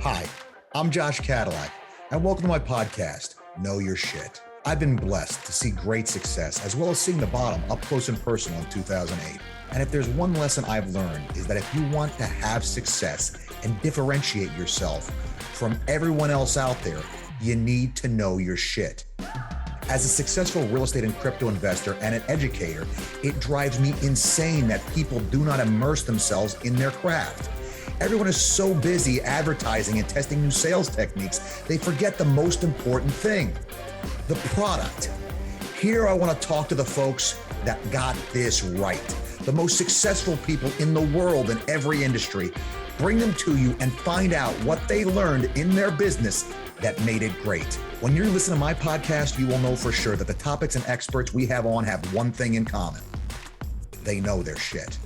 Hi, I'm Josh Cadillac, and welcome to my podcast, Know Your Shit. I've been blessed to see great success, as well as seeing the bottom up close and personal in 2008. And if there's one lesson I've learned, is that if you want to have success and differentiate yourself from everyone else out there, you need to know your shit. As a successful real estate and crypto investor and an educator, it drives me insane that people do not immerse themselves in their craft. Everyone is so busy advertising and testing new sales techniques, they forget the most important thing, the product. Here I want to talk to the folks that got this right, the most successful people in the world in every industry. Bring them to you and find out what they learned in their business that made it great. When you listen to my podcast, you will know for sure that the topics and experts we have on have one thing in common. They know their shit.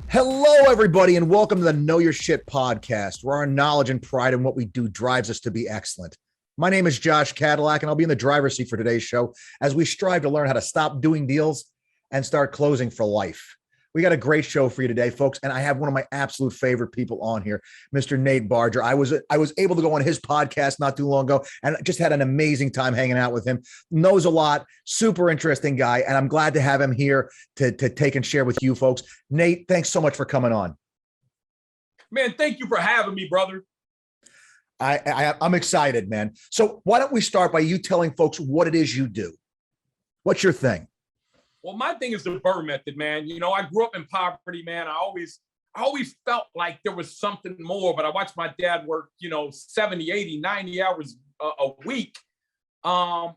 Hello, everybody, and welcome to the Know Your Shit podcast, where our knowledge and pride in what we do drives us to be excellent. My name is Josh Cadillac, and I'll be in the driver's seat for today's show as we strive to learn how to stop doing deals and start closing for life. We got a great show for you today, folks, and I have one of my absolute favorite people on here, Mr. Nate Barger. I was able to go on his podcast not too long ago and just had an amazing time hanging out with him. Knows a lot, super interesting guy, and I'm glad to have him here to take and share with you folks. Nate, thanks so much for coming on. Man, thank you for having me, brother. I'm excited, man. So why don't we start by you telling folks what it is you do? What's your thing? Well, my thing is the BRRRR method, man. You know, I grew up in poverty, man. I always felt like there was something more, but I watched my dad work, 70, 80, 90 hours a week. And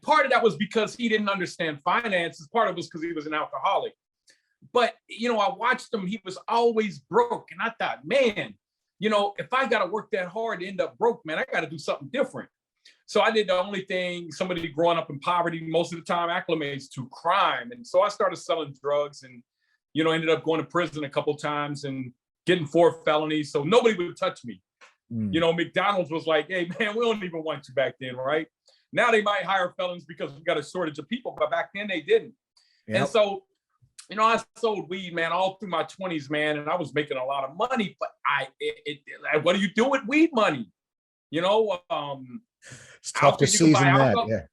part of that was because he didn't understand finances. Part of it was because he was an alcoholic. But, I watched him. He was always broke. And I thought, man, if I got to work that hard to end up broke, man, I got to do something different. So I did the only thing somebody growing up in poverty most of the time acclimates to, crime. And so I started selling drugs and, ended up going to prison a couple of times and getting 4 felonies. So nobody would touch me. McDonald's was like, hey, man, we don't even want you back then, right? Now they might hire felons because we got a shortage of people, but back then they didn't. Yep. And so, I sold weed, man, all through my 20s, man, and I was making a lot of money, but what do you do with weed money? It's tough to season that.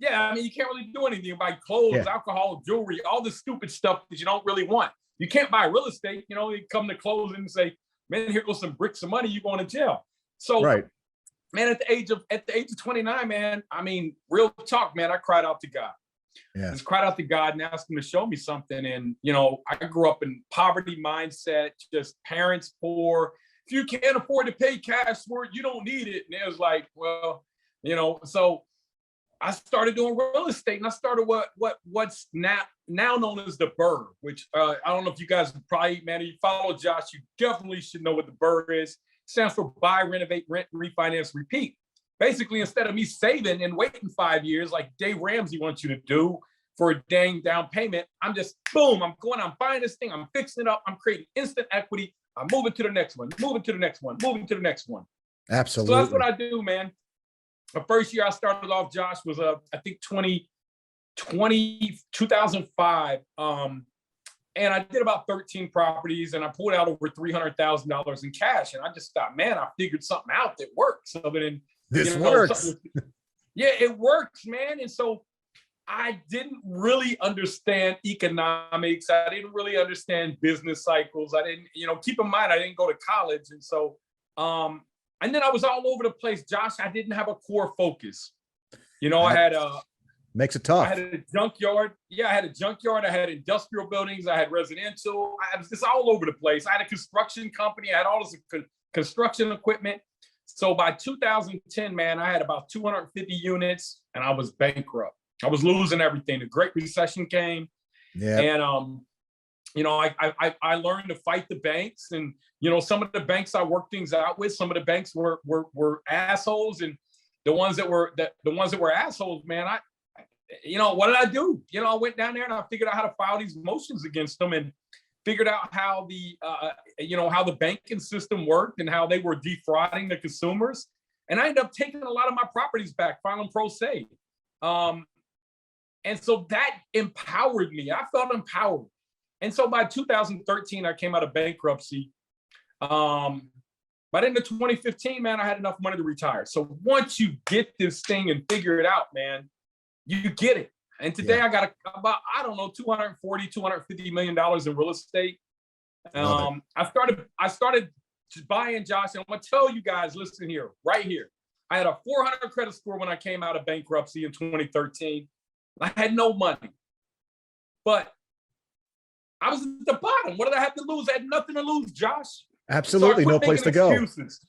Yeah, I mean, you can't really do anything. You buy clothes, alcohol, jewelry, all the stupid stuff that you don't really want. You can't buy real estate. You come to closing and say, man, here goes some bricks of money. You're going to jail. So, right. Man, at the age of 29, man, I mean, real talk, man, I cried out to God. Yeah. Just cried out to God and asked him to show me something. And, I grew up in poverty mindset, just parents poor. If you can't afford to pay cash for it, you don't need it. And it was like, well, so I started doing real estate, and I started what's now known as the BRRRR, which I don't know if you guys probably, man, if you follow Josh, you definitely should know what the BRRRR is. It stands for buy, renovate, rent, refinance, repeat. Basically, instead of me saving and waiting 5 years like Dave Ramsey wants you to do for a dang down payment, I'm just, boom, I'm buying this thing, I'm fixing it up, I'm creating instant equity, I'm moving to the next one, moving to the next one, moving to the next one. Absolutely. So that's what I do, man. The first year I started off, Josh, was I think 2005. And I did about 13 properties, and I pulled out over $300,000 in cash. And I just thought, man, I figured something out that works. Other than this works. Yeah, it works, man. And so I didn't really understand economics. I didn't really understand business cycles. I didn't, keep in mind, I didn't go to college. And so, and then I was all over the place, Josh. I didn't have a core focus. I had makes it tough. I had a junkyard. Yeah, I had a junkyard. I had industrial buildings. I had residential. I was just all over the place. I had a construction company. I had all this construction equipment. So by 2010, man, I had about 250 units, and I was bankrupt. I was losing everything. The Great Recession came. Yeah. And I learned to fight the banks, and some of the banks I worked things out with, some of the banks were assholes, and the ones that were assholes, man, what did I do? I went down there and I figured out how to file these motions against them, and figured out how the banking system worked and how they were defrauding the consumers. And I ended up taking a lot of my properties back, filing pro se. And so that empowered me. I felt empowered. And so by 2013, I came out of bankruptcy. By the end of 2015, man, I had enough money to retire. So once you get this thing and figure it out, man, you get it. And today I got about, I don't know, $240-250 million in real estate. I started buying, Josh, and I'm gonna tell you guys, listen here, right here. I had a 400 credit score when I came out of bankruptcy in 2013. I had no money, but I was at the bottom. What did I have to lose? I had nothing to lose, Josh. Absolutely, So no place to go. Excuses.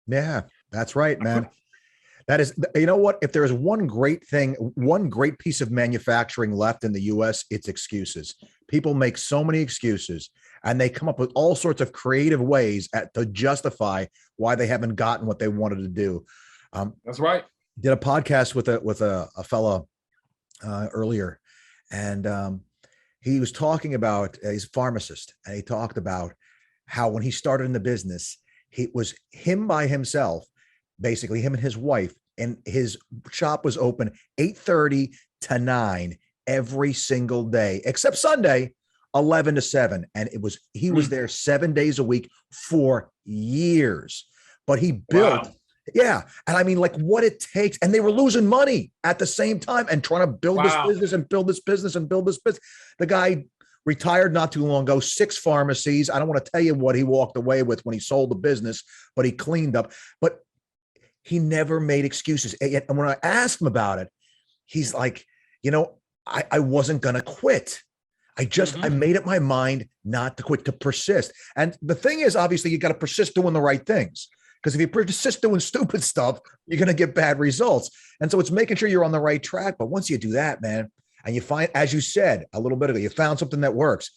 Yeah, that's right, man. That is, you know what? If there is one great thing, one great piece of manufacturing left in the US, it's excuses. People make so many excuses, and they come up with all sorts of creative ways to justify why they haven't gotten what they wanted to do. That's right. Did a podcast with a fella earlier, and he was talking about, he's a pharmacist, and he talked about how when he started in the business, it was him by himself, basically him and his wife, and his shop was open 8:30 to 9 every single day, except Sunday, 11 to 7. And he was there 7 days a week for years, but he built, and I mean, like, what it takes. And they were losing money at the same time and trying to build this business and build this business and build this business. The guy retired not too long ago, 6 pharmacies. I don't want to tell you what he walked away with when he sold the business, but he cleaned up. But he never made excuses. And when I asked him about it, he's like, I wasn't going to quit. I made up my mind not to quit, to persist. And the thing is, obviously, you got to persist doing the right things. Because if you persist doing stupid stuff, you're going to get bad results. And so it's making sure you're on the right track. But once you do that, man, and you find, as you said a little bit ago, you found something that works,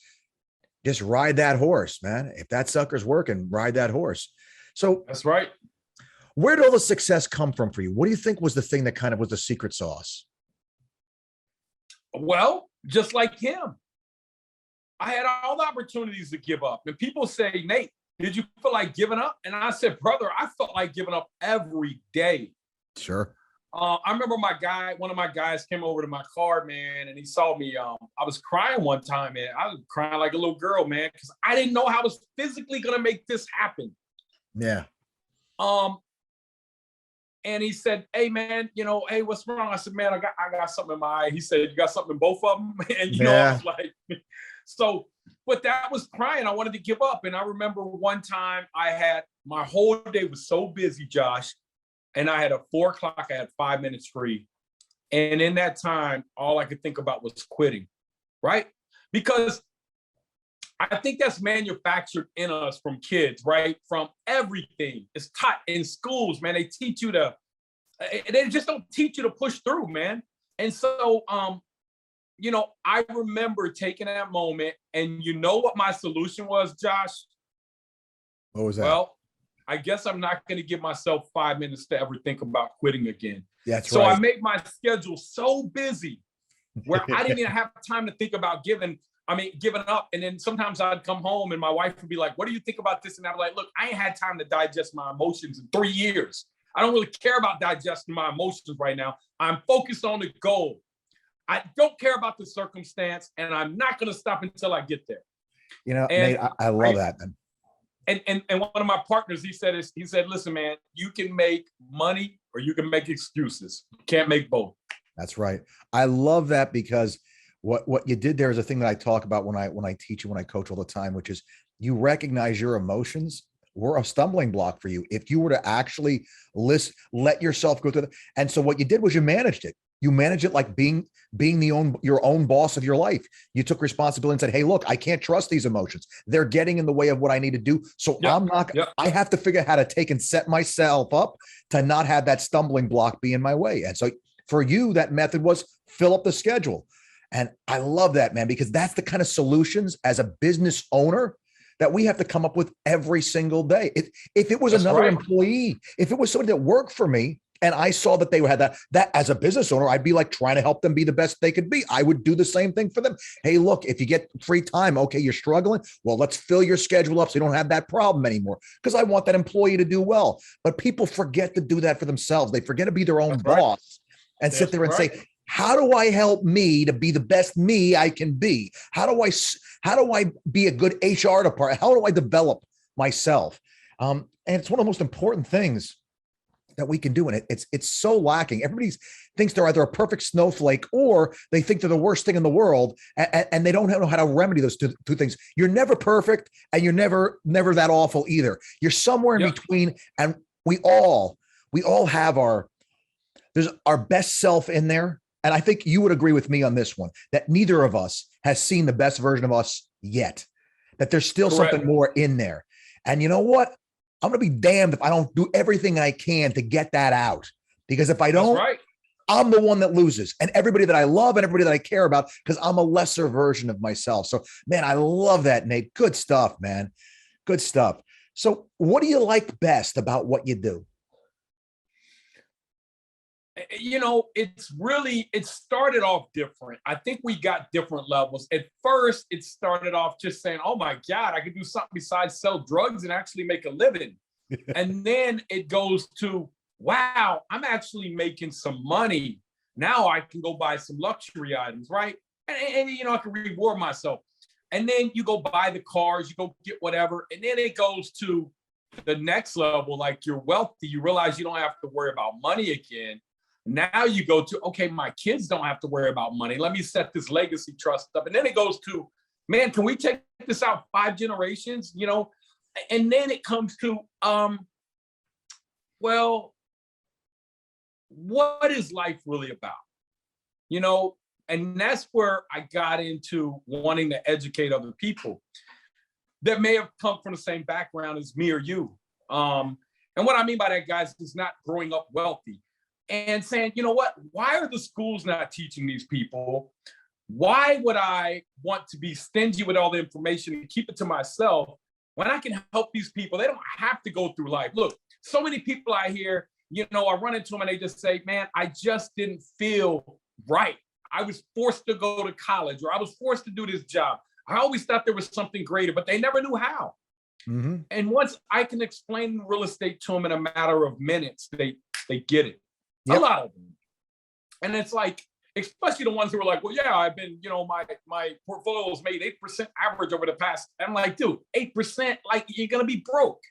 just ride that horse, man. If that sucker's working, ride that horse. So that's right. Where did all the success come from for you? What do you think was the thing that kind of was the secret sauce? Well, just like him, I had all the opportunities to give up. And people say, Nate, did you feel like giving up? And I said, brother, I felt like giving up every day. Sure. I remember one of my guys came over to my car, man, and he saw me. I was crying one time, man. I was crying like a little girl, man, because I didn't know how I was physically going to make this happen. Yeah. And he said, hey, man, hey, what's wrong? I said, man, I got something in my eye. He said, you got something in both of them? And, I was like, so, but that was crying. I wanted to give up. And I remember one time my whole day was so busy, Josh. And I had at 4 o'clock, I had 5 minutes free. And in that time, all I could think about was quitting, right? Because I think that's manufactured in us from kids, right? From everything. It's taught in schools, man. They teach you they just don't teach you to push through, man. And so, I remember taking that moment, and you know what my solution was, Josh? What was that? Well, I guess I'm not going to give myself 5 minutes to ever think about quitting again. That's so right. I make my schedule so busy where I didn't even have time to think about giving up. And then sometimes I'd come home and my wife would be like, what do you think about this? And I'm like, look, I ain't had time to digest my emotions in 3 years. I don't really care about digesting my emotions right now. I'm focused on the goal. I don't care about the circumstance, and I'm not going to stop until I get there. Nate, I love that, man. And one of my partners, he said, listen, man, you can make money or you can make excuses. You can't make both. That's right. I love that, because what you did there is a thing that I talk about when I teach and when I coach all the time, which is you recognize your emotions were a stumbling block for you. If you were to actually let yourself go through it. And so what you did was you managed it. You manage it like being your own boss of your life. You took responsibility and said, hey, look, I can't trust these emotions. They're getting in the way of what I need to do. So I have to figure out how to take and set myself up to not have that stumbling block be in my way. And so for you, that method was fill up the schedule. And I love that, man, because that's the kind of solutions as a business owner that we have to come up with every single day. If it was another employee, if it was somebody that worked for me, and I saw that they had that as a business owner, I'd be like trying to help them be the best they could be. I would do the same thing for them. Hey, look, if you get free time, okay, you're struggling. Well, let's fill your schedule up so you don't have that problem anymore, because I want that employee to do well. But people forget to do that for themselves. They forget to be their own boss and sit there and say, how do I help me to be the best me I can be? How do I be a good HR department? How do I develop myself? And it's one of the most important things that we can do. And it's so lacking. Everybody thinks they're either a perfect snowflake or they think they're the worst thing in the world. And they don't know how to remedy those two things. You're never perfect and you're never that awful either. You're somewhere in between. And we all have there's our best self in there. And I think you would agree with me on this one, that neither of us has seen the best version of us yet, that there's still something more in there. And you know what? I'm going to be damned if I don't do everything I can to get that out, because if I don't, I'm the one that loses, and everybody that I love and everybody that I care about, because I'm a lesser version of myself. So, man, I love that, Nate. Good stuff, man. Good stuff. So what do you like best about what you do? You know, it started off different. I think we got different levels. At first, it started off just saying, oh my God, I could do something besides sell drugs and actually make a living. And then it goes to, wow, I'm actually making some money. Now I can go buy some luxury items, right? And you know, I can reward myself. And then you go buy the cars, you go get whatever. And then it goes to the next level, like you're wealthy, you realize you don't have to worry about money again. Now you go to, okay, my kids don't have to worry about money. Let me set this legacy trust up. And then it goes to, man, can we take this out 5 generations? You know, and then it comes to, well, what is life really about? You know, and that's where I got into wanting to educate other people that may have come from the same background as me or you. And what I mean by that, guys, is not growing up wealthy. And saying, you know what, why are the schools not teaching these people? Why would I want to be stingy with all the information and keep it to myself when I can help these people? They don't have to go through life. Look, so many people I hear, you know, I run into them and they just say, man, I just didn't feel right. I was forced to go to college, or I was forced to do this job. I always thought there was something greater, but they never knew how. Mm-hmm. And once I can explain real estate to them in a matter of minutes, they get it. Yep. A lot of them. And it's like, especially the ones who are like, well, yeah, I've been, you know, my portfolio's made 8% average over the past. I'm like, dude, 8%, like you're going to be broke.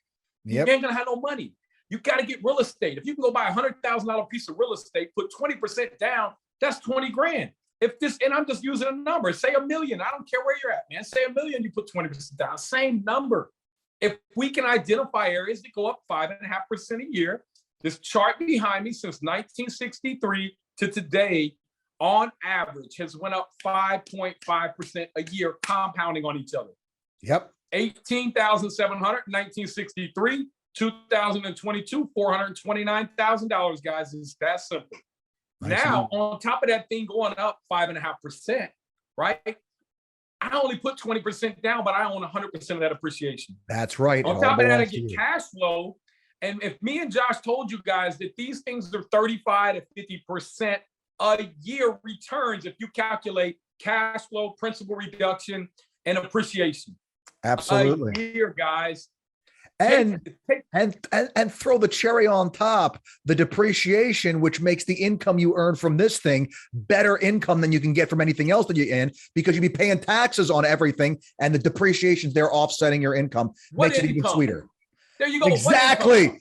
Yep. You ain't going to have no money. You got to get real estate. If you can go buy $100,000 piece of real estate, put 20% down, that's 20 grand. If this, and I'm just using a number, say $1 million. I don't care where you're at, man. Say $1 million, you put 20% down, same number. If we can identify areas that go up 5.5% a year, this chart behind me since 1963 to today, on average, has went up 5.5% a year, compounding on each other. Yep. 18,700, 1963, 2022, $429,000, guys. It's that simple. Nice. Now, on top of that thing going up 5.5%, right? I only put 20% down, but I own 100% of that appreciation. That's right. On top of that, I get cash flow. And if me and Josh told you guys that these things are 35 to 50% a year returns, if you calculate cash flow, principal reduction, and appreciation. Absolutely. A year, guys. And throw the cherry on top, the depreciation, which makes the income you earn from this thing better income than you can get from anything else that you're in, because you'd be paying taxes on everything, and the depreciation's there offsetting your income. Makes it even sweeter. There you go. Exactly.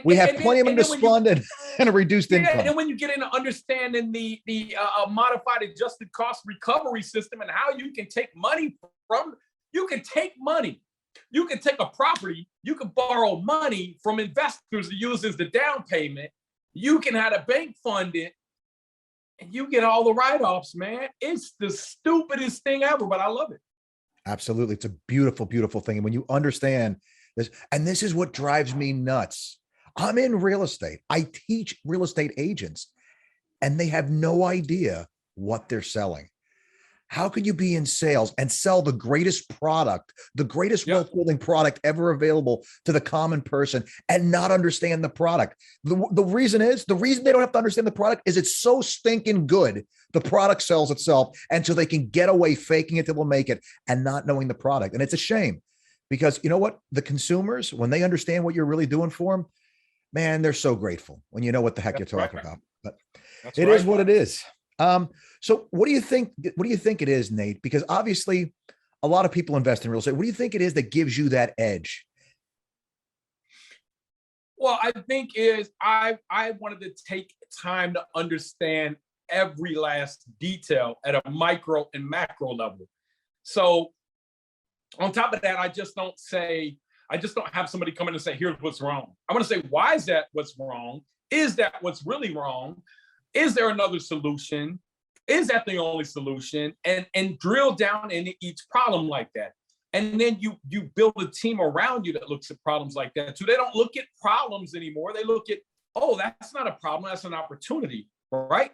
We have plenty of money to spend and a reduced income. And when you get into understanding the modified adjusted cost recovery system and how you can take money from, you can take a property, you can borrow money from investors to use as the down payment. You can have a bank fund it, and you get all the write-offs, man. It's the stupidest thing ever, but I love it. Absolutely. It's a beautiful, beautiful thing. And when you understand this, and this is what drives me nuts. I'm in real estate. I teach real estate agents, and they have no idea what they're selling. How could you be in sales and sell the greatest product, the greatest wealth building product ever available to the common person, and not understand the product? The reason they don't have to understand the product is it's so stinking good. The product sells itself. And so they can get away faking it till they'll make it and not knowing the product. And it's a shame, because you know what? The consumers, when they understand what you're really doing for them, man, they're so grateful when you know what the heck you're talking about. But it is what it is. So what do you think it is, Nate? Because obviously a lot of people invest in real estate. What do you think it is that gives you that edge? Well, I think is I wanted to take time to understand every last detail at a micro and macro level. So on top of that, I just don't have somebody come in and say, here's what's wrong. I want to say, why is that what's wrong? Is that what's really wrong? Is there another solution? Is that the only solution? And drill down into each problem like that. And then you build a team around you that looks at problems like that too. They don't look at problems anymore. They look at, oh, that's not a problem, that's an opportunity, right?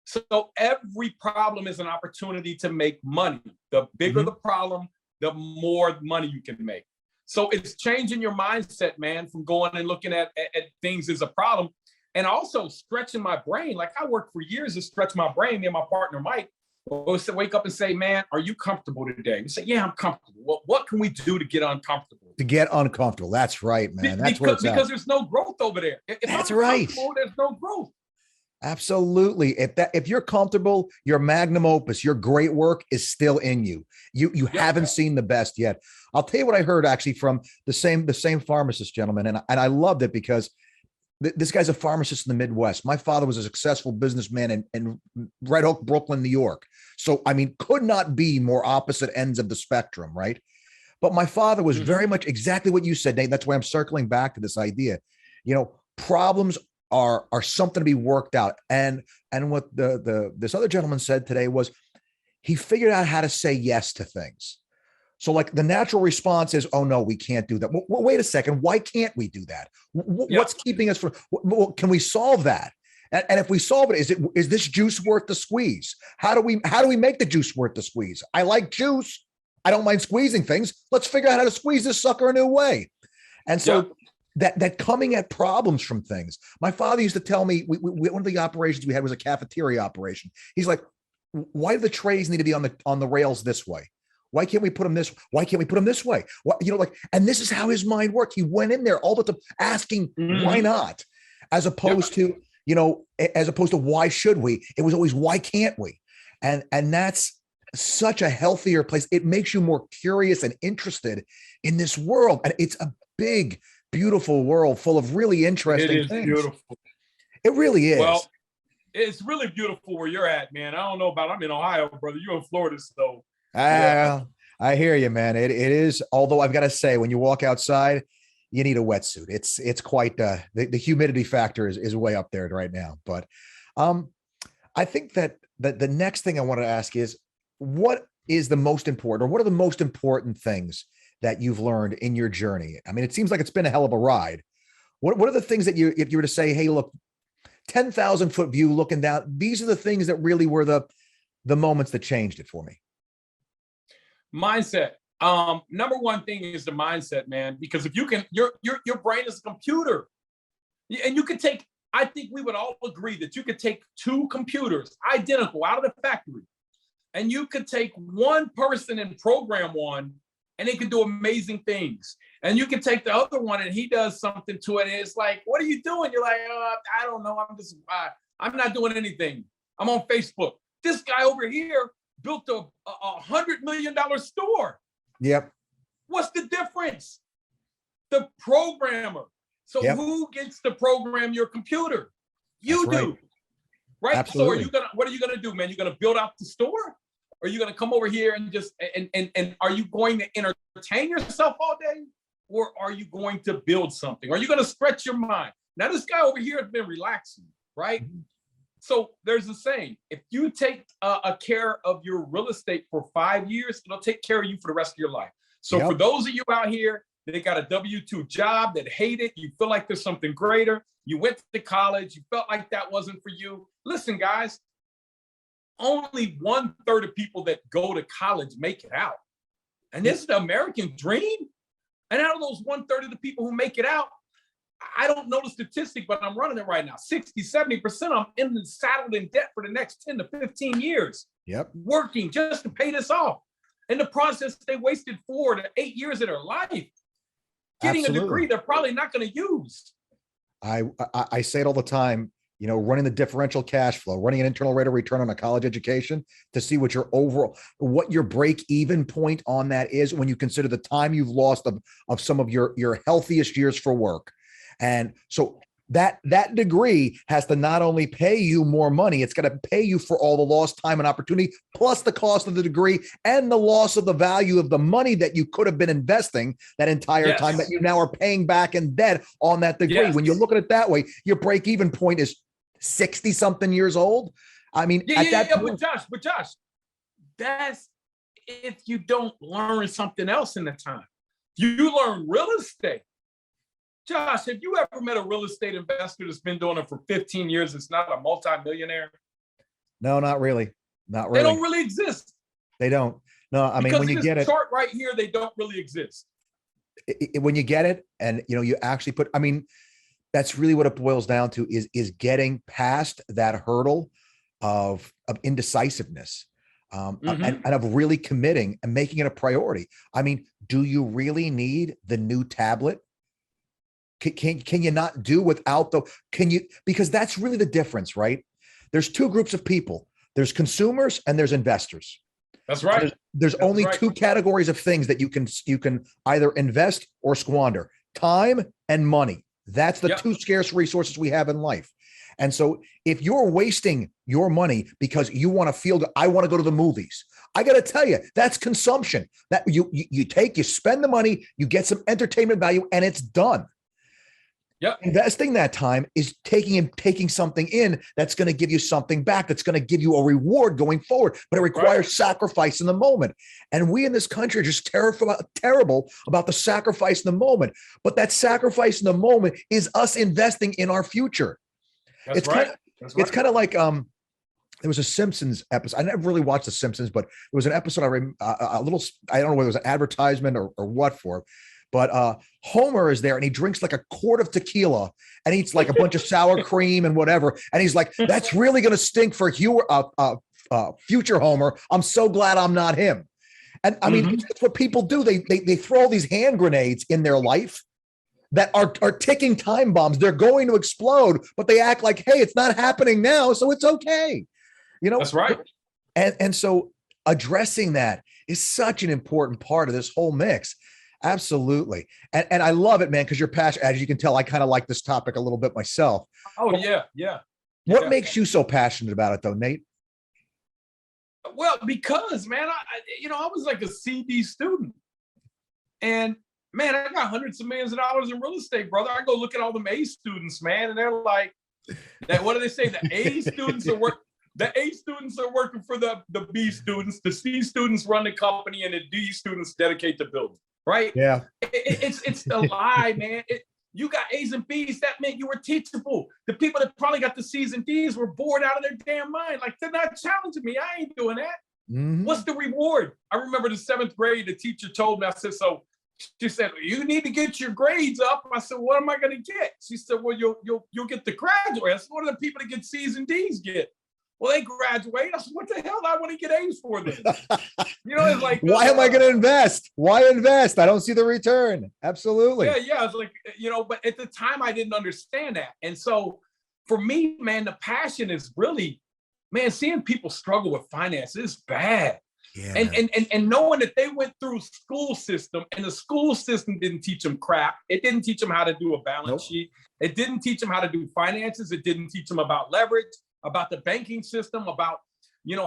So every problem is an opportunity to make money. The bigger the problem, the more money you can make. So it's changing your mindset, man, from going and looking at things as a problem, and also stretching my brain. Like I worked for years to stretch my brain. Me and my partner, Mike, will wake up and say, man, are you comfortable today? We say, yeah, I'm comfortable. Well, what can we do to get uncomfortable? To get uncomfortable. That's right, man. That's because there's no growth over there. If that's I'm right. There's no growth. Absolutely. If you're comfortable, your magnum opus, your great work is still in you. You haven't seen the best yet. I'll tell you what I heard actually from the same pharmacist gentleman, and I loved it because this guy's a pharmacist in the Midwest. My father was a successful businessman in Red Oak, Brooklyn, New York. So I mean, could not be more opposite ends of the spectrum, right? But my father was very much exactly what you said, Nate. That's why I'm circling back to this idea. You know, problems are something to be worked out. And what this other gentleman said today was he figured out how to say yes to things. So like the natural response is, oh no, we can't do that. Well, wait a second. Why can't we do that? What's keeping us from, can we solve that? And if we solve it, is this juice worth the squeeze? How do we make the juice worth the squeeze? I like juice. I don't mind squeezing things. Let's figure out how to squeeze this sucker a new way. And so that coming at problems from things. My father used to tell me, one of the operations we had was a cafeteria operation. He's like, why do the trays need to be on the rails this way? Why can't we put them this? Why can't we put them this way? And this is how his mind worked. He went in there all the time asking, why not? As opposed to, why should we? It was always, why can't we? And that's such a healthier place. It makes you more curious and interested in this world. And it's a big, beautiful world full of really interesting things. Beautiful. It really is. Well, it's really beautiful where you're at, man. I don't know about, I'm in Ohio, brother. You're in Florida, so. I hear you, man. It is. Although I've got to say, when you walk outside, you need a wetsuit. It's quite the humidity factor is way up there right now. But I think that the next thing I wanted to ask is, what is the most important, or what are the most important things that you've learned in your journey? I mean, it seems like it's been a hell of a ride. What are the things that if you were to say, hey, look, 10,000 foot view looking down, these are the things that really were the moments that changed it for me? Mindset. Number one thing is the mindset, man, because if you can, your brain is a computer, and you could take, I think we would all agree that you could take two computers identical out of the factory, and you could take one person and program one, and they could do amazing things. And you can take the other one and he does something to it, and it's like, what are you doing? You're like, I don't know. I'm not doing anything. I'm on Facebook. This guy over here built a $100 million store. Yep. What's the difference? The programmer. So who gets to program your computer? You do. Right? Absolutely. So what are you gonna do, man? You're gonna build out the store? Or are you gonna come over here and just and are you going to entertain yourself all day? Or are you going to build something? Are you gonna stretch your mind? Now this guy over here has been relaxing, right? So there's a saying, if you take a care of your real estate for 5 years, it'll take care of you for the rest of your life. So for those of you out here that got a W-2 job, that hate it, you feel like there's something greater, you went to college, you felt like that wasn't for you. Listen, guys, only 1/3 of people that go to college make it out. And this is the American dream. And out of those 1/3 of the people who make it out, I don't know the statistic, but I'm running it right now. 60-70% I'm in the saddled in debt for the next 10 to 15 years. Yep. Working just to pay this off. In the process, they wasted 4 to 8 years of their life getting a degree they're probably not going to use. I say it all the time, running the differential cash flow, running an internal rate of return on a college education to see what your break even point on that is when you consider the time you've lost of some of your healthiest years for work. And so that degree has to not only pay you more money, it's going to pay you for all the lost time and opportunity, plus the cost of the degree and the loss of the value of the money that you could have been investing that entire time that you now are paying back in debt on that degree. When you look at it that way, your break-even point is 60 something years old. I mean, but Josh, that's if you don't learn something else in the time. You learn real estate. Josh, have you ever met a real estate investor that's been doing it for 15 years? It's not a multimillionaire. No, not really. Not really. They don't really exist. They don't. No, I mean, when you get it, chart right here, they don't really exist. When you get it, and you actually put, I mean, that's really what it boils down to is getting past that hurdle of indecisiveness. And of really committing and making it a priority. I mean, do you really need the new tablet? Can you not do without because that's really the difference, right? There's two groups of people. There's consumers and there's investors. That's right. There's only two categories of things that you can either invest or squander: time and money. That's the two scarce resources we have in life. And so if you're wasting your money because you want to feel, I want to go to the movies, I got to tell you, that's consumption. That you spend the money, you get some entertainment value, and it's done. Yep. Investing that time is taking something in that's going to give you something back, that's going to give you a reward going forward, but it requires sacrifice in the moment. And we in this country are just terrible about the sacrifice in the moment. But that sacrifice in the moment is us investing in our future. It's kind of like there was a Simpsons episode. I never really watched The Simpsons, but it was an episode I don't know whether it was an advertisement or what for. But Homer is there and he drinks like a quart of tequila and eats like a bunch of sour cream and whatever. And he's like, that's really going to stink for future Homer. I'm so glad I'm not him. And I mean, that's what people do. They throw all these hand grenades in their life that are ticking time bombs. They're going to explode, but they act like, hey, it's not happening now, so it's okay. That's right. And so addressing that is such an important part of this whole mix. Absolutely. And I love it, man, because you're passionate. As you can tell, I kind of like this topic a little bit myself. Oh, yeah. What makes you so passionate about it, though, Nate? Well, because, man, I was like a CD student. And, man, I got hundreds of millions of dollars in real estate, brother. I go look at all them A students, man, and they're like, what do they say? The A students are working for the B students. The C students run the company, and the D students dedicate the building. Right? Yeah. It's a lie, man. You got A's and B's. That meant you were teachable. The people that probably got the C's and D's were bored out of their damn mind. Like, they're not challenging me. I ain't doing that. What's the reward? I remember the 7th grade, the teacher told me, I said, so she said, you need to get your grades up. I said, what am I going to get? She said, well, you'll get the graduate. I said, what do the people that get C's and D's get? Well, they graduate. I said, what the hell do I want to get A's for then? It's like, why am I going to invest? Why invest? I don't see the return. Absolutely. Yeah. It's like, but at the time I didn't understand that. And so for me, man, the passion is really, man, seeing people struggle with finance is bad. Yeah. And knowing that they went through school system and the school system didn't teach them crap. It didn't teach them how to do a balance sheet. It didn't teach them how to do finances. It didn't teach them about leverage, about the banking system, about,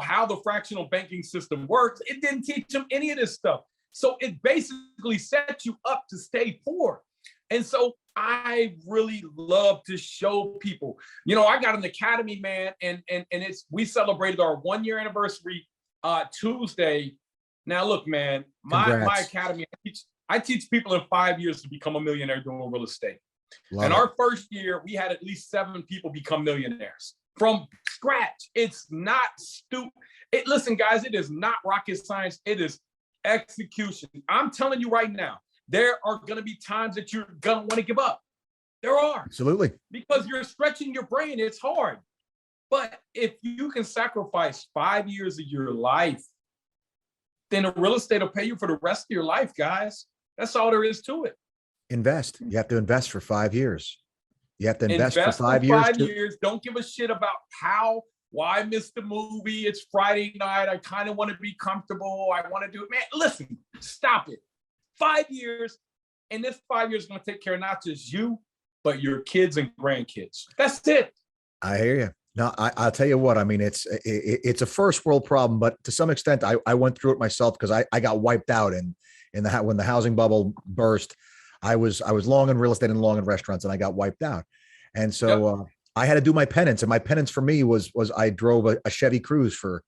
how the fractional banking system works. It didn't teach them any of this stuff. So it basically sets you up to stay poor. And so I really love to show people, I got an academy, man, and we celebrated our 1-year anniversary Tuesday. Now, look, man, my academy, I teach people in 5 years to become a millionaire doing real estate. Our first year, we had at least 7 people become millionaires from scratch. It's not stupid. Listen, guys, it is not rocket science. It is execution. I'm telling you right now, there are going to be times that you're going to want to give up. There are. Absolutely. Because you're stretching your brain. It's hard. But if you can sacrifice 5 years of your life, then the real estate will pay you for the rest of your life, guys. That's all there is to it. Invest. You have to invest for 5 years. You have to invest for 5 years. 5 years. Don't give a shit about why I missed the movie. It's Friday night. I kind of want to be comfortable. I want to do it. Man, listen, stop it. 5 years. And this 5 years is going to take care of not just you, but your kids and grandkids. That's it. I hear you. No, I'll tell you what, I mean, it's a first world problem, but to some extent I went through it myself because I got wiped out when the housing bubble burst. I was long in real estate and long in restaurants, and I got wiped out. And so I had to do my penance, and my penance for me was I drove a Chevy Cruze for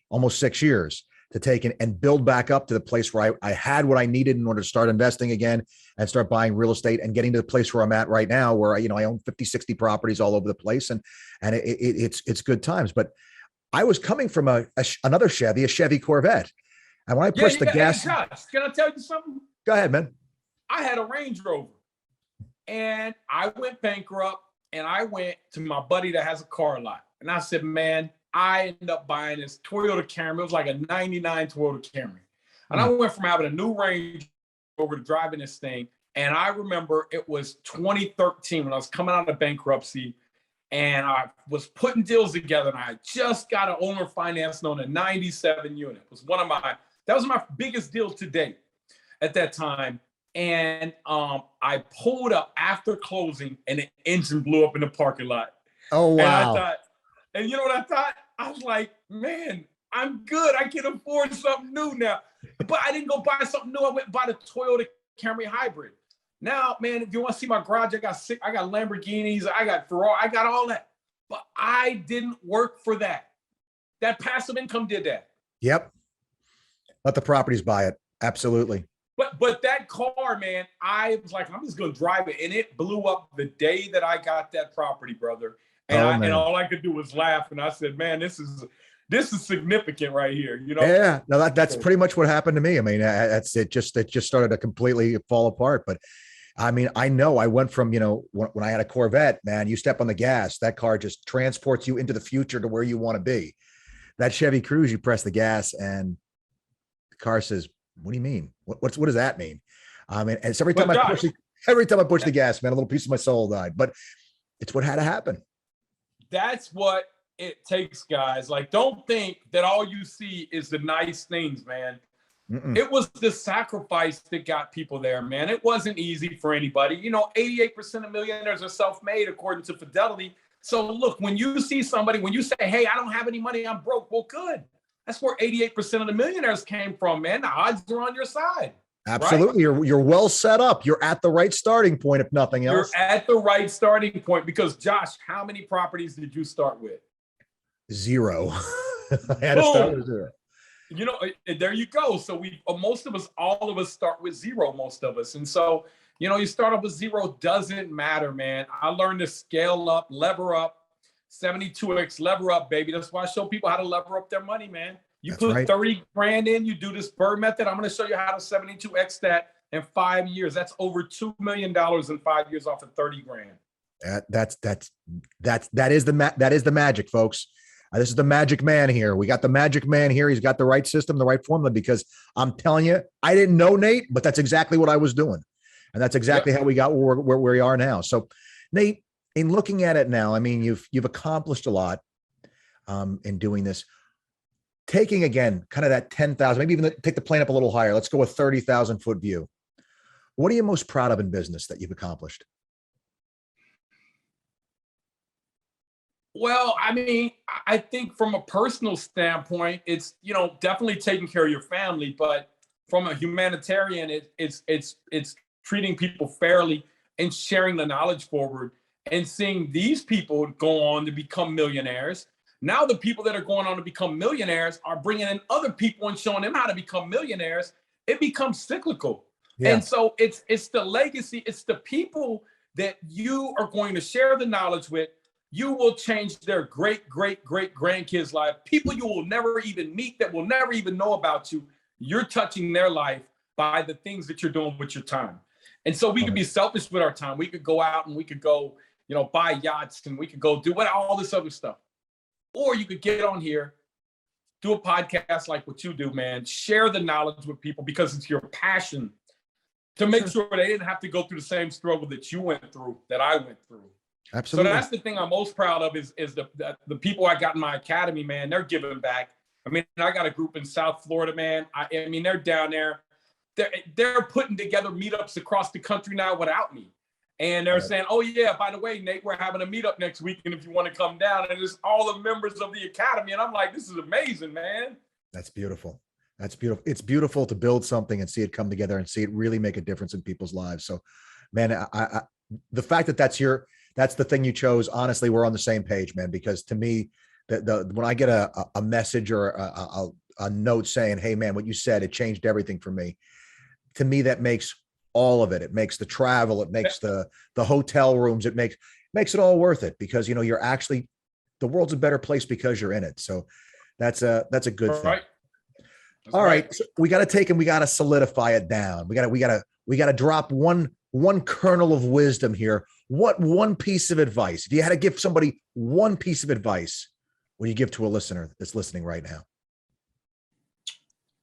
almost 6 years to take and build back up to the place where I had what I needed in order to start investing again and start buying real estate and getting to the place where I'm at right now, where I own 50, 60 properties all over the place. And it's good times. But I was coming from another Chevy, a Chevy Corvette. And when I pushed the gas. Hey, Josh, can I tell you something? Go ahead, man. I had a Range Rover and I went bankrupt, and I went to my buddy that has a car lot. And I said, man, I ended up buying this Toyota Camry. It was like a 99 Toyota Camry. And I went from having a new Range Rover to driving this thing. And I remember it was 2013 when I was coming out of bankruptcy, and I was putting deals together, and I just got an owner finance on a 97 unit. It was that was my biggest deal to date at that time. And I pulled up after closing, and the engine blew up in the parking lot. Oh, wow. And you know what I thought? I was like, man, I'm good. I can afford something new now. But I didn't go buy something new. I went and bought a Toyota Camry hybrid. Now, man, if you want to see my garage, I got Lamborghinis, I got Ferrari, I got all that. But I didn't work for that. That passive income did that. Yep. Let the properties buy it. Absolutely. But that car, man, I was like, I'm just going to drive it. And it blew up the day that I got that property, brother. And and all I could do was laugh. And I said, man, this is significant right here. Yeah, no, that's pretty much what happened to me. I mean, it just started to completely fall apart. But I mean, I know I went from, when I had a Corvette, man, you step on the gas, that car just transports you into the future to where you want to be. That Chevy Cruze, you press the gas and the car says, what do you mean? What does that mean? I mean, and it's every time I push the gas, man, a little piece of my soul died, but it's what had to happen. That's what it takes, guys. Like, don't think that all you see is the nice things, man. Mm-mm. It was the sacrifice that got people there, man. It wasn't easy for anybody. 88% of millionaires are self-made, according to Fidelity. So look, when you see somebody, when you say, hey, I don't have any money, I'm broke. Well, good. That's where 88% of the millionaires came from, man. The odds are on your side. Absolutely. Right? You're well set up. You're at the right starting point, if nothing else. You're at the right starting point because, Josh, how many properties did you start with? 0. I had to start with 0. There you go. So all of us start with 0, most of us. And so, you start off with 0, doesn't matter, man. I learned to scale up, lever up, 72X, lever up, baby. That's why I show people how to lever up their money, man. You That's put right. 30 grand in, you do this BRRRR method. I'm going to show you how to 72X that in 5 years. That's over $2 million in 5 years off of 30 grand. That is the magic, folks. This is the magic man here. We got the magic man here. He's got the right system, the right formula, because I'm telling you, I didn't know Nate, but that's exactly what I was doing. And that's exactly how we got where we are now. So Nate, in looking at it now, I mean, you've accomplished a lot in doing this. Taking again, kind of that 10,000, maybe even take the plane up a little higher. Let's go a 30,000 foot view. What are you most proud of in business that you've accomplished? Well, I mean, I think from a personal standpoint, it's, definitely taking care of your family, but from a humanitarian, it's treating people fairly and sharing the knowledge forward and seeing these people go on to become millionaires. Now the people that are going on to become millionaires are bringing in other people and showing them how to become millionaires. It becomes cyclical. Yeah. And so it's the legacy. It's the people that you are going to share the knowledge with. You will change their great grandkids' life. People you will never even meet, that will never even know about you. You're touching their life by the things that you're doing with your time. And so we could be selfish with our time. We could go out and we could go, buy yachts, and we could go do all this other stuff. Or you could get on here, do a podcast like what you do, man. Share the knowledge with people because it's your passion to make sure they didn't have to go through the same struggle that you went through, that I went through. Absolutely. So that's the thing I'm most proud of is the people I got in my academy, man. They're giving back. I mean, I got a group in South Florida, man. I mean, they're down there. They're putting together meetups across the country now without me. And they're saying, oh yeah, by the way, Nate, we're having a meetup next week. And if you want to come down, and it's all the members of the academy. And I'm like, this is amazing, man. That's beautiful. That's beautiful. It's beautiful to build something and see it come together and see it really make a difference in people's lives. So, man, I the fact that that's the thing you chose. Honestly, we're on the same page, man. Because to me, when I get a message or a note saying, "Hey, man, what you said, it changed everything for me." To me, that makes all of it. It makes the travel. It makes the hotel rooms. It makes it all worth it, because you're actually, the world's a better place because you're in it. So that's a good thing. Right. All right. So we got to take and we got to solidify it down. We got to drop one kernel of wisdom here. What one piece of advice, if you had to give somebody one piece of advice, what do you give to a listener that's listening right now?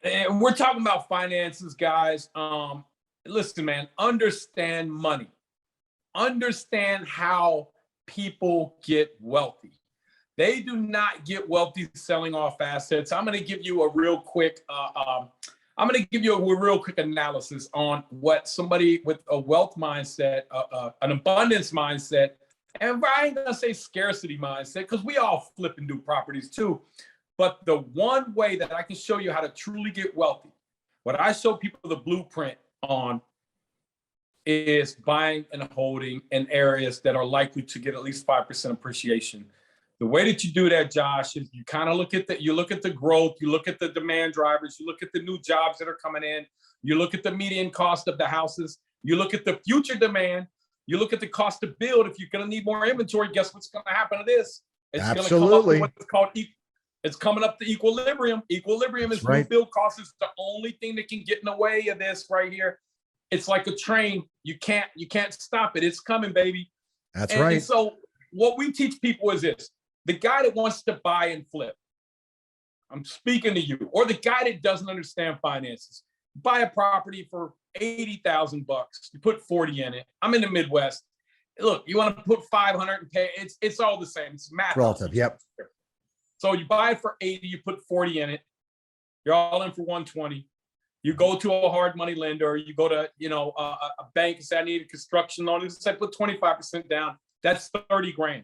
And we're talking about finances, guys. Listen, man, understand money. Understand how people get wealthy. They do not get wealthy selling off assets. I'm going to give you a real quick analysis on what somebody with a wealth mindset, an abundance mindset, and I ain't going to say scarcity mindset, because we all flip and do properties too. But the one way that I can show you how to truly get wealthy, what I show people the blueprint on, is buying and holding in areas that are likely to get at least 5% appreciation. The way that you do that, Josh, is you kind of look at the growth, you look at the demand drivers, you look at the new jobs that are coming in, you look at the median cost of the houses, you look at the future demand, you look at the cost to build. If you're going to need more inventory, guess what's going to happen to this? It's Absolutely. going to come up to it's coming up to equilibrium. Equilibrium is right. New build cost is the only thing that can get in the way of this right here. It's like a train. You can't stop it. It's coming, baby. That's right. And so what we teach people is this: the guy that wants to buy and flip, I'm speaking to you, or the guy that doesn't understand finances, buy a property for $80,000. You put 40 in it. I'm in the Midwest. Look, you want to put 500 and pay. It's all the same. It's math. Relative. Yep. So you buy it for 80, you put 40 in it. You're all in for 120. You go to a hard money lender, you go to, a bank and say, I need a construction loan. And say, put 25% down. That's 30 grand.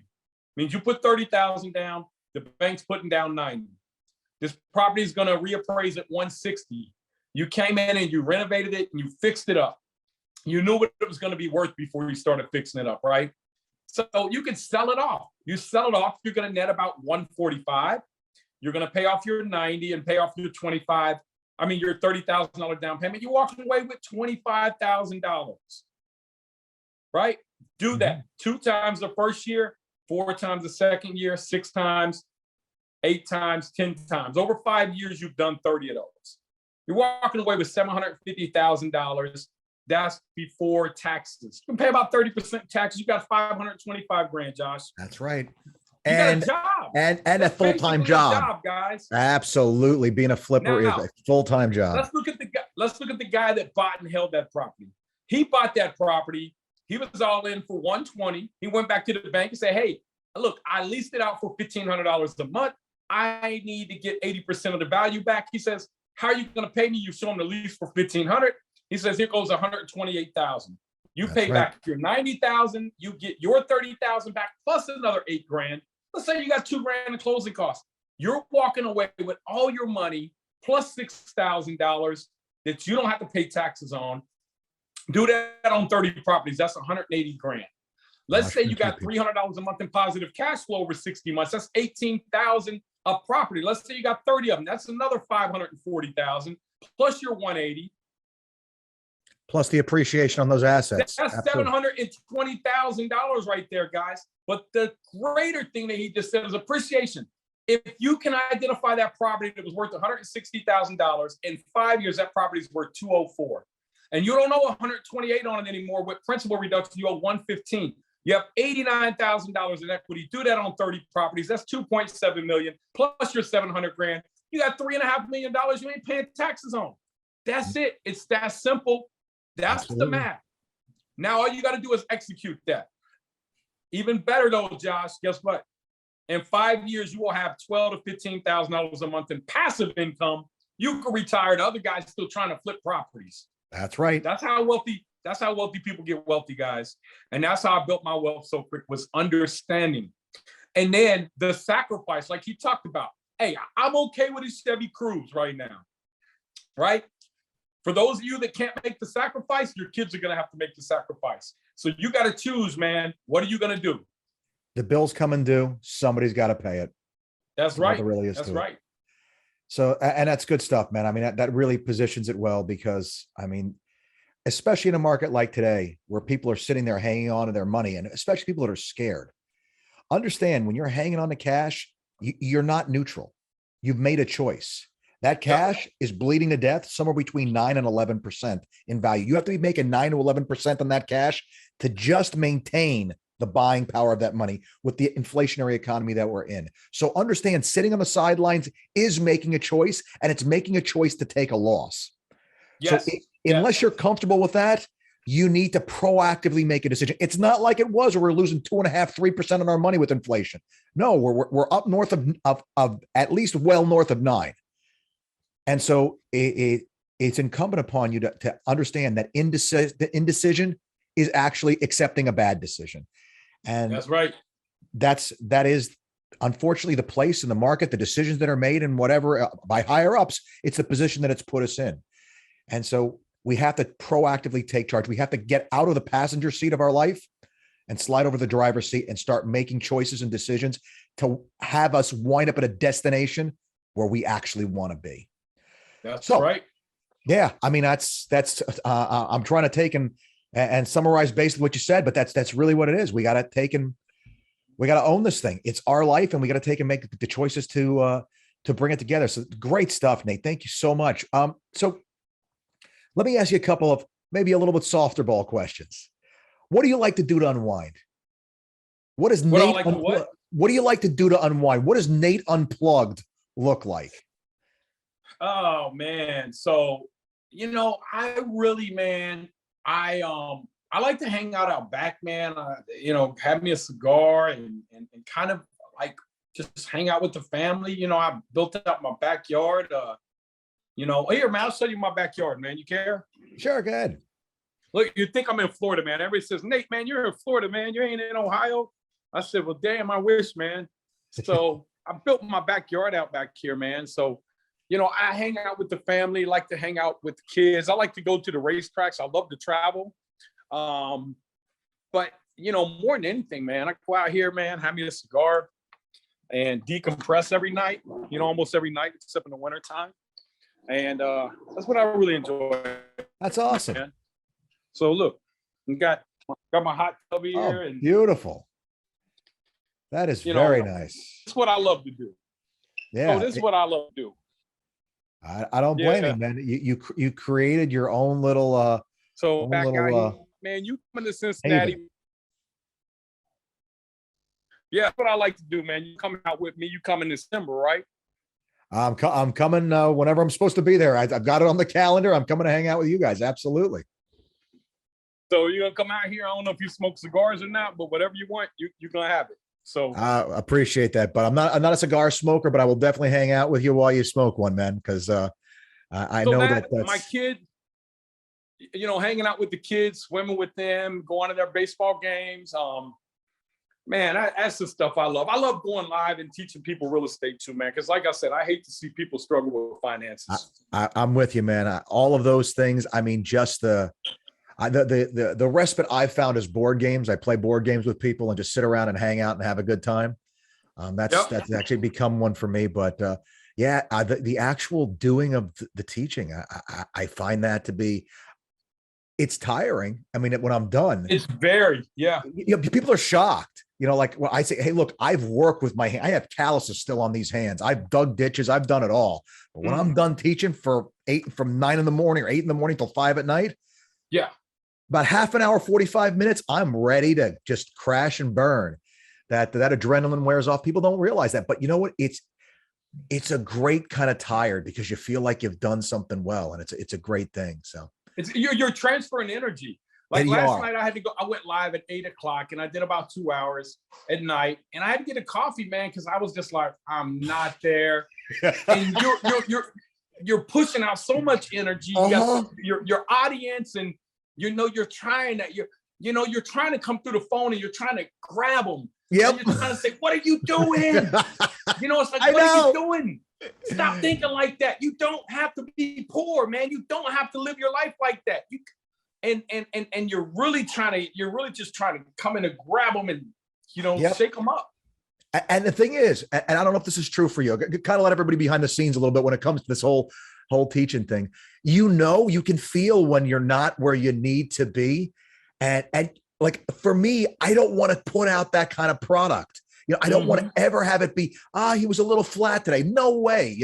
Means you put 30,000 down, the bank's putting down 90. This property is going to reappraise at 160. You came in and you renovated it and you fixed it up. You knew what it was going to be worth before you started fixing it up, right? So you can sell it off. You sell it off, you're going to net about 145. You're going to pay off your 90 and pay off your your $30,000 down payment. You're walking away with $25,000, right? Do that 2 times the first year, 4 times the second year, 6 times, 8 times, 10 times. Over 5 years, you've done 30 of those. You're walking away with $750,000. That's before taxes. You can pay about 30% taxes. You got 525 grand, Josh. That's right. You got a job. And a full-time job, guys. Absolutely. Being a flipper is a full-time job. Let's look at the guy that bought and held that property. He bought that property. He was all in for 120. He went back to the bank and said, hey, look, I leased it out for $1,500 a month. I need to get 80% of the value back. He says, how are you going to pay me? You show him the lease for $1,500. He says, here goes $128,000. You pay back your $90,000. You get your $30,000 back plus another $8 grand. Let's say you got $2 grand in closing costs. You're walking away with all your money plus $6,000 that you don't have to pay taxes on. Do that on 30 properties. That's 180 grand. Let's say you got $300 a month in positive cash flow over 60 months. That's 18,000 a property. Let's say you got 30 of them. That's another 540,000 plus your 180. Plus the appreciation on those assets. That's $720,000 right there, guys. But the greater thing that he just said is appreciation. If you can identify that property that was worth $160,000 in 5 years, that property is worth $204,000. And you don't owe $128,000 on it anymore. With principal reduction, you owe $115,000. You have $89,000 in equity. Do that on 30 properties. That's $2.7 million plus your $700 grand. You got $3.5 million you ain't paying taxes on. That's it. It's that simple. That's the math. Now all you got to do is execute that. Even better though, Josh, guess what? In 5 years, you will have $12,000 to $15,000 a month in passive income. You can retire. The other guy's still trying to flip properties. That's right. That's how wealthy That's how wealthy people get wealthy, guys. And that's how I built my wealth so quick, was understanding. And then the sacrifice, like he talked about. Hey, I'm okay with a Chevy Cruze right now, right? For those of you that can't make the sacrifice, your kids are going to have to make the sacrifice. So you got to choose, man. What are you going to do? The bill's coming due. Somebody's got to pay it. That's right. It really is. That's right. So, and that's good stuff, man. I mean, that really positions it well because, I mean, especially in a market like today where people are sitting there hanging on to their money, and especially people that are scared. Understand, when you're hanging on to cash, you're not neutral. You've made a choice. That cash is bleeding to death somewhere between 9 and 11% in value. You have to be making 9 to 11% on that cash to just maintain the buying power of that money with the inflationary economy that we're in. So understand, sitting on the sidelines is making a choice, and it's making a choice to take a loss. Yes. So unless you're comfortable with that, you need to proactively make a decision. It's not like it was where we're losing 2.5%, 3% on our money with inflation. No, we're up north of at least well north of 9. And so it's incumbent upon you to understand that the indecision is actually accepting a bad decision. And that's right. That is unfortunately the place in the market, the decisions that are made and whatever by higher ups, it's the position that it's put us in. And so we have to proactively take charge. We have to get out of the passenger seat of our life and slide over the driver's seat and start making choices and decisions to have us wind up at a destination where we actually want to be. That's right. Yeah. I mean, that's I'm trying to take and summarize basically what you said, but that's really what it is. We got to own this thing. It's our life, and we got to take and make the choices to bring it together. So great stuff, Nate. Thank you so much. So let me ask you a couple of maybe a little bit softer ball questions. What do you like to do to unwind? What do you like to do to unwind? What does Nate Unplugged look like? Oh man. So, I really, man, I like to hang out back, man. Have me a cigar and kind of like just hang out with the family. I built up my backyard. Here, man, I'll show you my backyard, man. You care? Sure, good. Look, you think I'm in Florida, man. Everybody says, Nate, man, you're in Florida, man. You ain't in Ohio. I said, well, damn, I wish, man. So I built my backyard out back here, man. So, I hang out with the family, like to hang out with the kids. I like to go to the racetracks. I love to travel. But, more than anything, man, I go out here, man, have me a cigar and decompress every night, almost every night, except in the wintertime. And that's what I really enjoy. That's awesome. Man. So look, we got my hot tub here. And beautiful. That is very nice. That's what I love to do. Yeah. So this is what I love to do. I don't blame you, man. You created your own little so back out here, man, you coming to Cincinnati. Haven. Yeah, that's what I like to do, man. You coming out with me, you come in December, right? I'm coming whenever I'm supposed to be there. I've got it on the calendar. I'm coming to hang out with you guys. Absolutely. So you're gonna come out here. I don't know if you smoke cigars or not, but whatever you want, you're gonna have it. So I appreciate that, but I'm not a cigar smoker, but I will definitely hang out with you while you smoke one, man, because I know that's my kid. Hanging out with the kids, swimming with them, going to their baseball games. Man, that's the stuff I love. I love going live and teaching people real estate too, man. Because like I said, I hate to see people struggle with finances. I'm with you, man. All of those things. I mean, just the respite I've found is board games. I play board games with people and just sit around and hang out and have a good time. That's actually become one for me. But the actual doing of the teaching, I find that to be. It's tiring. I mean, when I'm done, it's very, people are shocked. Like when I say, hey, look, I've worked with my hand. I have calluses still on these hands. I've dug ditches. I've done it all. But when I'm done teaching from 9 in the morning or 8 in the morning till 5 at night. Yeah. About half an hour, 45 minutes, I'm ready to just crash and burn. That adrenaline wears off. People don't realize that. But you know what? It's a great kind of tired because you feel like you've done something well. And it's a great thing. So you're transferring energy. Like last night I had to go, I went live at 8:00 and I did about 2 hours at night. And I had to get a coffee, man, because I was just like, I'm not there. And you're pushing out so much energy. You got your audience and you're trying to, you're trying to come through the phone and you're trying to grab them. Yep. And you're trying to say, what are you doing? It's like, what are you doing? Stop thinking like that. You don't have to be poor, man. You don't have to live your life like that. And you're really just trying to come in and grab them and, shake them up. And the thing is, and I don't know if this is true for you, kind of let everybody behind the scenes a little bit when it comes to this whole teaching thing. You can feel when you're not where you need to be. And like for me, I don't want to put out that kind of product. I don't want to ever have it be, he was a little flat today. No way.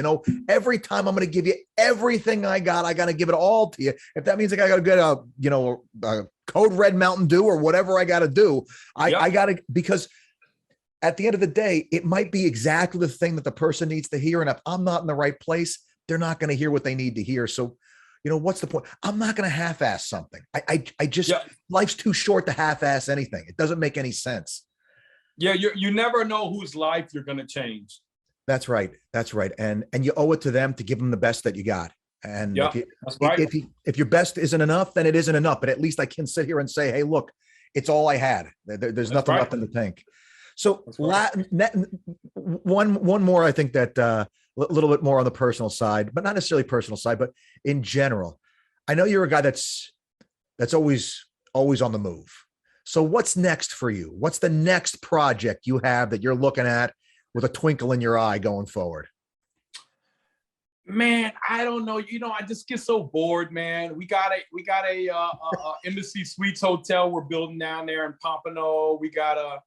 Every time I'm going to give you everything I got to give it all to you. If that means like I got to get a Code Red Mountain Dew or whatever I got to do, I got to, because at the end of the day, it might be exactly the thing that the person needs to hear. And if I'm not in the right place, they're not going to hear what they need to hear. So, what's the point? I'm not going to half-ass something. I just, life's too short to half-ass anything. It doesn't make any sense. Yeah. You never know whose life you're going to change. That's right. That's right. And you owe it to them to give them the best that you got. And if your best isn't enough, then it isn't enough. But at least I can sit here and say, hey, look, it's all I had. There's nothing left in the tank. So one more, I think that a little bit more on the personal side, but not necessarily personal side, but in general, I know you're a guy that's always on the move. So what's next for you? What's the next project you have that you're looking at with a twinkle in your eye going forward? Man, I don't know. I just get so bored, man. We got a Embassy Suites hotel we're building down there in Pompano. We got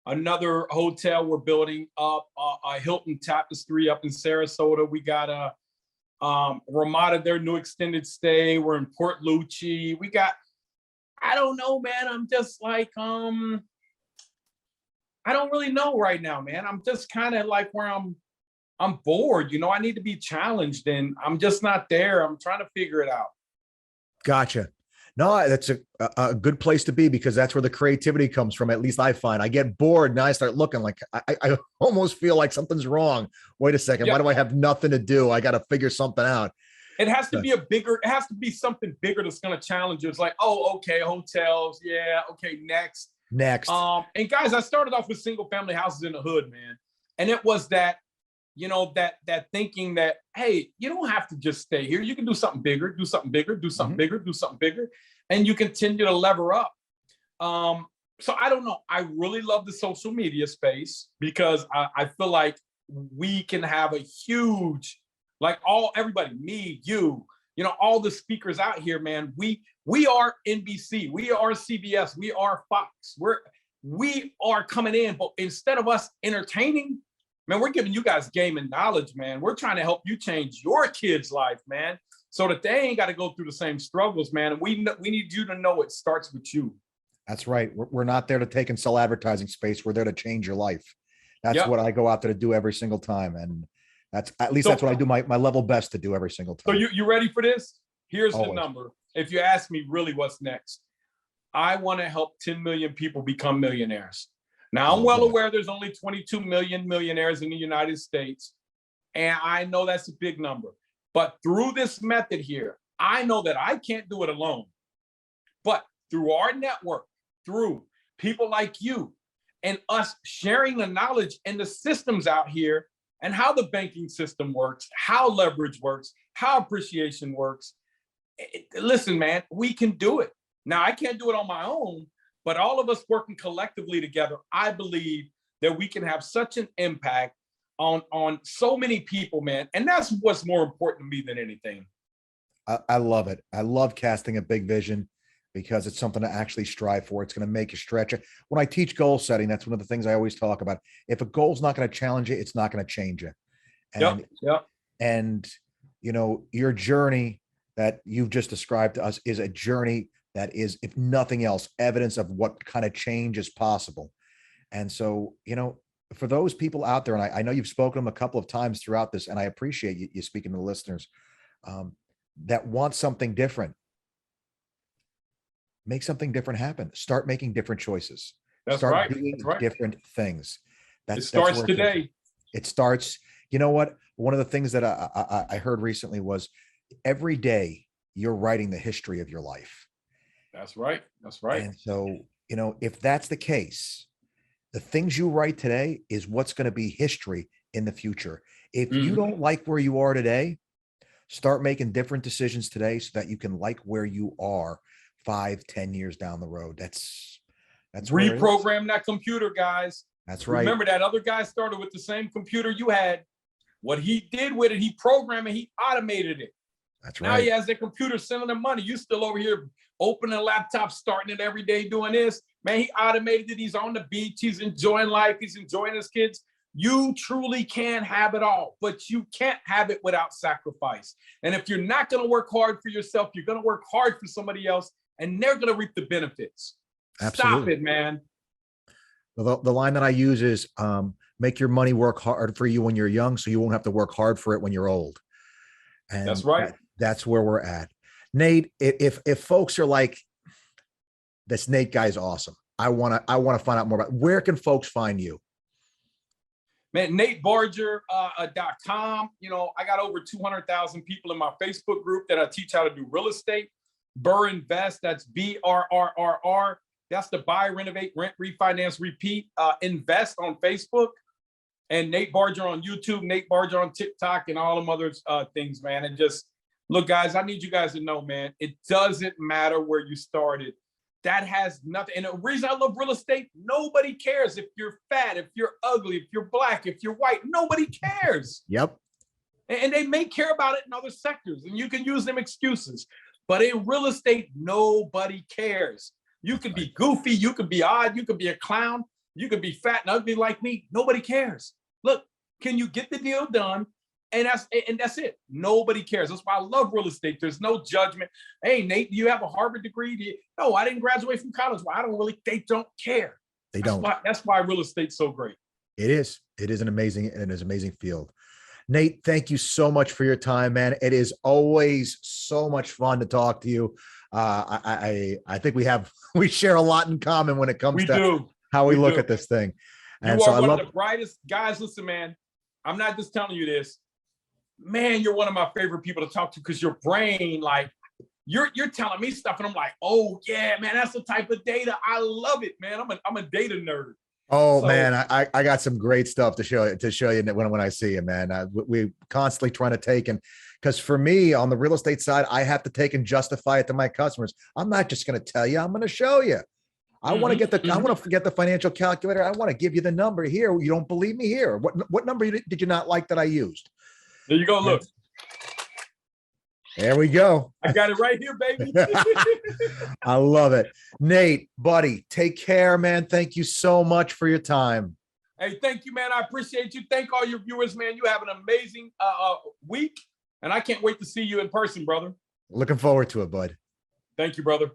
another hotel we're building up, a Hilton Tapestry up in Sarasota. We got a Ramada, their new extended stay. We're in Port Lucci. I don't know, man. I'm just like, I don't really know right now, man. I'm just kind of like where I'm bored. I need to be challenged and I'm just not there. I'm trying to figure it out. Gotcha. No, that's a good place to be, because that's where the creativity comes from. At least I find I get bored and I start looking like I almost feel like something's wrong. Wait a second. Why do I have nothing to do? I got to figure something out. It has to be it has to be something bigger that's going to challenge you. It's like, oh, okay, hotels. Yeah. Okay. Next. And guys, I started off with single family houses in the hood, man. And it was that, that thinking that, hey, you don't have to just stay here. You can do something bigger, do something bigger, do something bigger, do something bigger. And you continue to lever up. So I don't know. I really love the social media space because I feel like we can have a huge, like everybody, me, you, all the speakers out here, man, we are NBC, we are CBS, we are Fox, we are coming in, but instead of us entertaining, man, we're giving you guys game and knowledge, man. We're trying to help you change your kid's life, man, so that they ain't got to go through the same struggles, man. And we need you to know it starts with you. That's right. We're not there to take and sell advertising space. We're there to change your life. That's what I go out there to do every single time. And that's what I do my level best to do every single time. So you ready for this? Here's the number. If you ask me really what's next, I want to help 10 million people become millionaires. Now, I'm well aware there's only 22 million millionaires in the United States. And I know that's a big number. But through this method here, I know that I can't do it alone. But through our network, through people like you and us sharing the knowledge and the systems out here and how the banking system works, how leverage works, how appreciation works. Listen, man, we can do it. Now, I can't do it on my own, but all of us working collectively together, I believe that we can have such an impact on so many people, man. And that's what's more important to me than anything. I love it. I love casting a big vision because it's something to actually strive for. It's going to make you stretch it. When I teach goal setting, that's one of the things I always talk about. If a goal's not going to challenge you, it's not going to change you. And, and, your journey that you've just described to us is a journey that is, if nothing else, evidence of what kind of change is possible. And so, for those people out there, and I know you've spoken to them a couple of times throughout this, and I appreciate you speaking to the listeners that want something different. Make something different happen. Start making different choices. Start doing different things. It starts today. It starts. You know what? One of the things that I heard recently was every day you're writing the history of your life. That's right. That's right. And so, you know, if that's the case, the things you write today is what's going to be history in the future. If you don't like where you are today, start making different decisions today so that you can like where you are 5, 10 years down the road. That's reprogram that computer, guys. That's right. Remember that other guy started with the same computer you had. What he did with it, he programmed it, he automated it. That's right. Now he has the computer sending him money. You still over here opening a laptop, starting it every day, doing this. Man, he automated it. He's on the beach. He's enjoying life. He's enjoying his kids. You truly can have it all, but you can't have it without sacrifice. And if you're not going to work hard for yourself, you're going to work hard for somebody else, and they're going to reap the benefits. Absolutely. Stop it, man. The line that I use is make your money work hard for you when you're young, so you won't have to work hard for it when you're old. And that's right. That's where we're at. Nate, if folks are like, this Nate guy's awesome, I want to find out more about, where can folks find you? Man, NateBarger.com. You know, I got over 200,000 people in my Facebook group that I teach how to do real estate. BRRRR Invest, that's BRRRR. That's the buy, renovate, rent, refinance, repeat, invest on Facebook. And Nate Barger on YouTube, Nate Barger on TikTok, and all them other things, man. And just, look, guys, I need you guys to know, man, it doesn't matter where you started. That has nothing. And the reason I love real estate, nobody cares if you're fat, if you're ugly, if you're black, if you're white, nobody cares. Yep. And they may care about it in other sectors, and you can use them excuses. But in real estate, nobody cares. You could be goofy, you could be odd, you could be a clown, you could be fat and ugly like me. Nobody cares. Look, can you get the deal done? And that's it. Nobody cares. That's why I love real estate. There's no judgment. Hey, Nate, do you have a Harvard degree? No, I didn't graduate from college. Well, I don't really, they don't care. They don't. That's why real estate's so great. It is. It is an amazing field. Nate, thank you so much for your time, man. It is always so much fun to talk to you. I think we share a lot in common when it comes to how we look at this thing. And you are one of the brightest guys. Listen, man, I'm not just telling you this. Man, you're one of my favorite people to talk to, because your brain, like, you're telling me stuff, and I'm like, oh yeah, man, that's the type of data. I love it, man. I'm a data nerd. Oh, so, man, I got some great stuff to show you when I see you, man. We constantly trying to take, and because for me on the real estate side, I have to take and justify it to my customers. I'm not just going to tell you, I'm going to show you. I want to get I want to forget the financial calculator. I want to give you the number here. You don't believe me here. What number did you not like that I used? There you go. Look. There we go. I got it right here, baby. I love it. Nate, buddy, take care, man. Thank you so much for your time. Hey, thank you, man. I appreciate you. Thank all your viewers, man. You have an amazing week, and I can't wait to see you in person, brother. Looking forward to it, bud. Thank you, brother.